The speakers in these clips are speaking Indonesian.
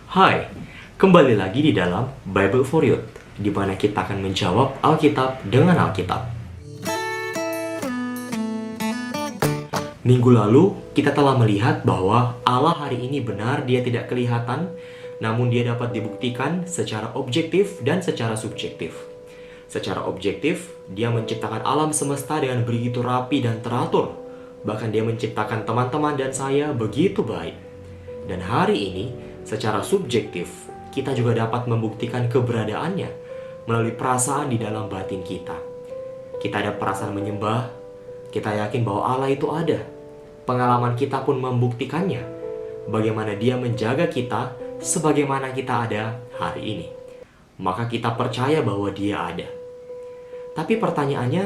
Hai, kembali lagi di dalam Bible for Youth, di mana kita akan menjawab Alkitab dengan Alkitab. Minggu lalu, kita telah melihat bahwa Allah hari ini benar dia tidak kelihatan, namun dia dapat dibuktikan secara objektif dan secara subjektif. Secara objektif, dia menciptakan alam semesta dengan begitu rapi dan teratur. Bahkan dia menciptakan teman-teman dan saya begitu baik. Dan hari ini, secara subjektif, kita juga dapat membuktikan keberadaannya melalui perasaan di dalam batin kita. Kita ada perasaan menyembah, kita yakin bahwa Allah itu ada. Pengalaman kita pun membuktikannya, bagaimana dia menjaga kita sebagaimana kita ada hari ini. Maka kita percaya bahwa dia ada. Tapi pertanyaannya,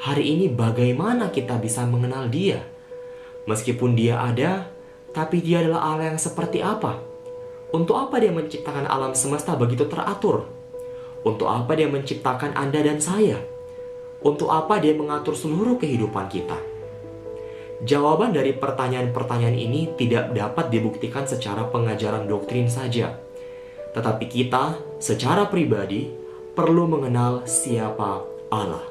hari ini bagaimana kita bisa mengenal dia? Meskipun dia ada, tapi dia adalah Allah yang seperti apa? Untuk apa dia menciptakan alam semesta begitu teratur? Untuk apa dia menciptakan Anda dan saya? Untuk apa dia mengatur seluruh kehidupan kita? Jawaban dari pertanyaan-pertanyaan ini tidak dapat dibuktikan secara pengajaran doktrin saja. Tetapi kita, secara pribadi, perlu mengenal siapa Allah.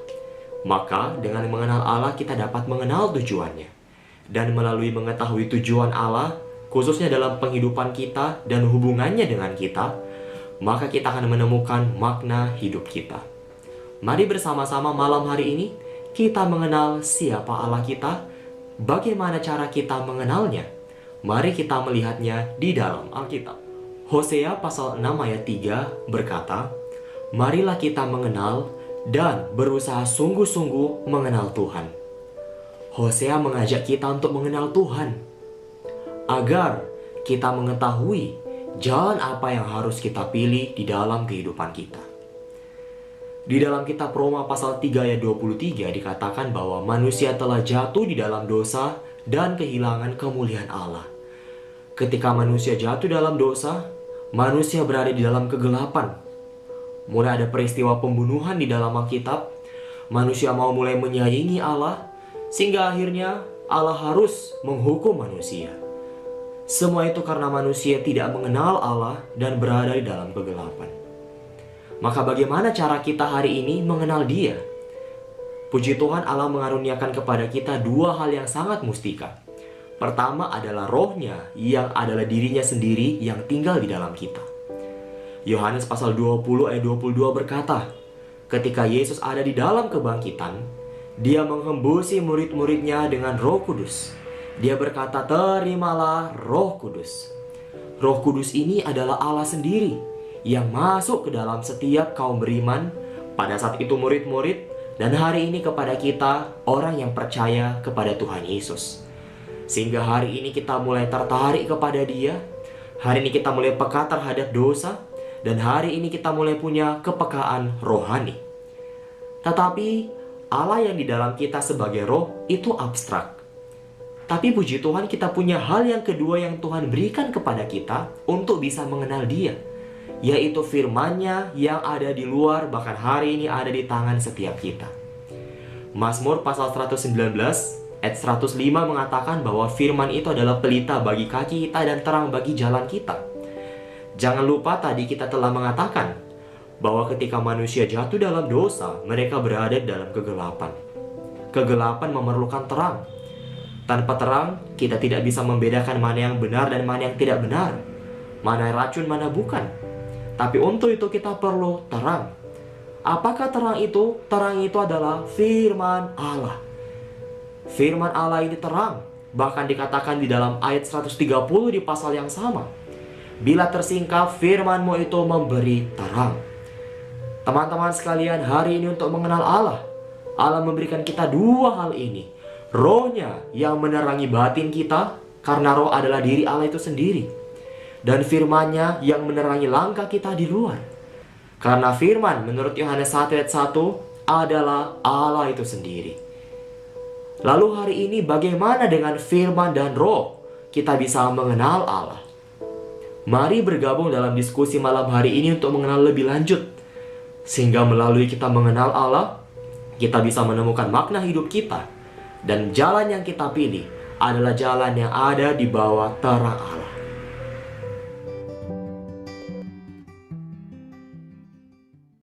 Maka dengan mengenal Allah kita dapat mengenal tujuannya. Dan melalui mengetahui tujuan Allah, khususnya dalam penghidupan kita dan hubungannya dengan kita, maka kita akan menemukan makna hidup kita. Mari bersama-sama malam hari ini kita mengenal siapa Allah kita, bagaimana cara kita mengenalnya. Mari kita melihatnya di dalam Alkitab. Hosea pasal 6 ayat 3 berkata, "Marilah kita mengenal dan berusaha sungguh-sungguh mengenal Tuhan." Hosea mengajak kita untuk mengenal Tuhan, agar kita mengetahui jalan apa yang harus kita pilih di dalam kehidupan kita. Di dalam kitab Roma pasal 3 ayat 23 dikatakan bahwa manusia telah jatuh di dalam dosa dan kehilangan kemuliaan Allah. Ketika manusia jatuh dalam dosa, manusia berada di dalam kegelapan. Mulai ada peristiwa pembunuhan di dalam Alkitab, manusia mau mulai menyaingi Allah, sehingga akhirnya Allah harus menghukum manusia. Semua itu karena manusia tidak mengenal Allah dan berada di dalam kegelapan. Maka bagaimana cara kita hari ini mengenal Dia? Puji Tuhan, Allah mengaruniakan kepada kita dua hal yang sangat mustika. Pertama adalah Roh-Nya yang adalah dirinya sendiri yang tinggal di dalam kita. Yohanes pasal 20 ayat 22 berkata, ketika Yesus ada di dalam kebangkitan, Dia menghembusi murid-muridnya dengan Roh Kudus. Dia berkata, "Terimalah Roh Kudus." Roh Kudus ini adalah Allah sendiri yang masuk ke dalam setiap kaum beriman, pada saat itu murid-murid, dan hari ini kepada kita, orang yang percaya kepada Tuhan Yesus. Sehingga hari ini kita mulai tertarik kepada Dia, hari ini kita mulai peka terhadap dosa, dan hari ini kita mulai punya kepekaan rohani. Tetapi Allah yang di dalam kita sebagai roh itu abstrak. Tapi puji Tuhan, kita punya hal yang kedua yang Tuhan berikan kepada kita untuk bisa mengenal Dia, yaitu firman-Nya yang ada di luar, bahkan hari ini ada di tangan setiap kita. Mazmur pasal 119 ayat 105 mengatakan bahwa firman itu adalah pelita bagi kaki kita dan terang bagi jalan kita. Jangan lupa tadi kita telah mengatakan bahwa ketika manusia jatuh dalam dosa, mereka berada dalam kegelapan. Kegelapan memerlukan terang. Tanpa terang, kita tidak bisa membedakan mana yang benar dan mana yang tidak benar, mana racun, mana bukan. Tapi untuk itu kita perlu terang. Apakah terang itu? Terang itu adalah firman Allah. Firman Allah ini terang. Bahkan dikatakan di dalam ayat 130 di pasal yang sama, "Bila tersingkap, firman-Mu itu memberi terang." Teman-teman sekalian, hari ini untuk mengenal Allah, Allah memberikan kita dua hal ini. Roh-Nya yang menerangi batin kita, karena roh adalah diri Allah itu sendiri. Dan firman-Nya yang menerangi langkah kita di luar. Karena firman menurut Yohanes 1 ayat 1 adalah Allah itu sendiri. Lalu hari ini bagaimana dengan firman dan roh kita bisa mengenal Allah? Mari bergabung dalam diskusi malam hari ini untuk mengenal lebih lanjut. Sehingga melalui kita mengenal Allah, kita bisa menemukan makna hidup kita. Dan jalan yang kita pilih adalah jalan yang ada di bawah terang Allah.